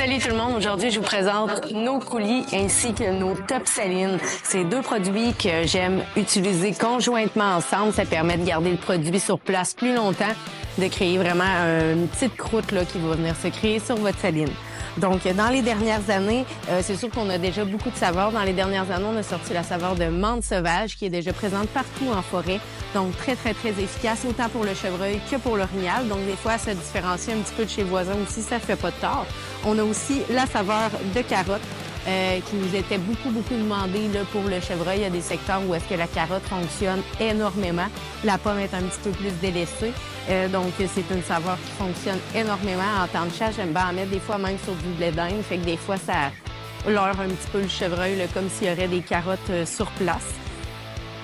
Salut tout le monde, aujourd'hui je vous présente nos coulis ainsi que nos top salines. C'est deux produits que j'aime utiliser conjointement ensemble. Ça permet de garder le produit sur place plus longtemps, de créer vraiment une petite croûte là, qui va venir se créer sur votre saline. Donc, dans les dernières années, c'est sûr qu'on a déjà beaucoup de saveurs. Dans les dernières années, on a sorti la saveur de menthe sauvage qui est déjà présente partout en forêt. Donc, très efficace, autant pour le chevreuil que pour l'orignal. Donc, des fois, ça différencie un petit peu de chez voisins aussi, ça fait pas de tort. On a aussi la saveur de carotte qui nous était beaucoup demandée là, pour le chevreuil. Il y a des secteurs où est-ce que la carotte fonctionne énormément. La pomme est un petit peu plus délaissée. Donc, c'est une saveur qui fonctionne énormément en temps de chasse. J'aime bien en mettre des fois même sur du blé d'Inde. Fait que des fois, ça leurre un petit peu le chevreuil, là, comme s'il y aurait des carottes sur place.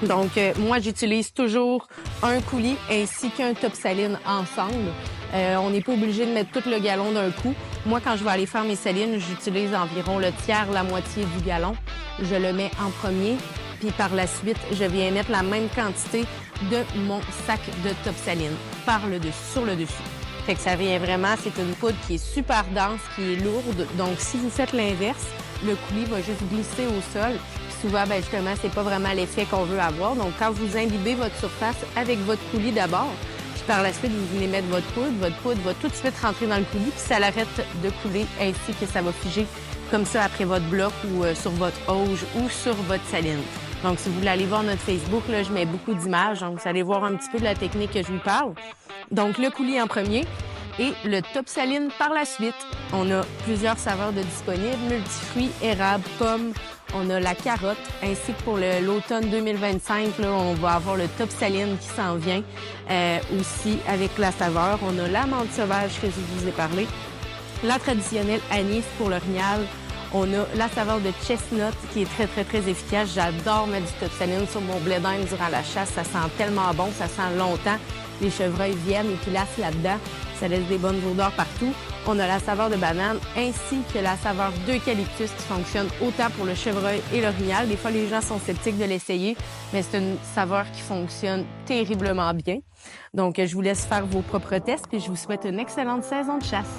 Donc, moi, j'utilise toujours un coulis ainsi qu'un top saline ensemble. On n'est pas obligé de mettre tout le gallon d'un coup. Moi, quand je vais aller faire mes salines, j'utilise environ le tiers, la moitié du gallon. Je le mets en premier, puis par la suite, je viens mettre la même quantité de mon sac de top saline sur le dessus. Fait que ça vient vraiment, c'est une poudre qui est super dense, qui est lourde. Donc, si vous faites l'inverse, le coulis va juste glisser au sol. Puis souvent, ben justement, c'est pas vraiment l'effet qu'on veut avoir. Donc, quand vous imbibez votre surface avec votre coulis d'abord, puis par la suite, vous venez mettre votre poudre va tout de suite rentrer dans le coulis, puis ça l'arrête de couler, ainsi que ça va figer comme ça après votre bloc ou sur votre auge ou sur votre saline. Donc, si vous voulez aller voir notre Facebook, là, je mets beaucoup d'images. Donc, vous allez voir un petit peu de la technique que je vous parle. Donc, le coulis en premier et le top saline par la suite. On a plusieurs saveurs de disponibles, multifruits, érable, pomme. On a la carotte, ainsi que pour l'automne 2025, là, on va avoir le top saline qui s'en vient aussi avec la saveur. On a la menthe sauvage que je vous ai parlé, la traditionnelle anis pour l'orignal. On a la saveur de chestnut qui est très efficace. J'adore mettre du top saline sur mon blé d'Inde durant la chasse. Ça sent tellement bon, ça sent longtemps. Les chevreuils viennent et pilacent là-dedans. Ça laisse des bonnes odeurs partout. On a la saveur de banane ainsi que la saveur d'eucalyptus qui fonctionne autant pour le chevreuil et l'orignal. Des fois, les gens sont sceptiques de l'essayer, mais c'est une saveur qui fonctionne terriblement bien. Donc, je vous laisse faire vos propres tests puis je vous souhaite une excellente saison de chasse.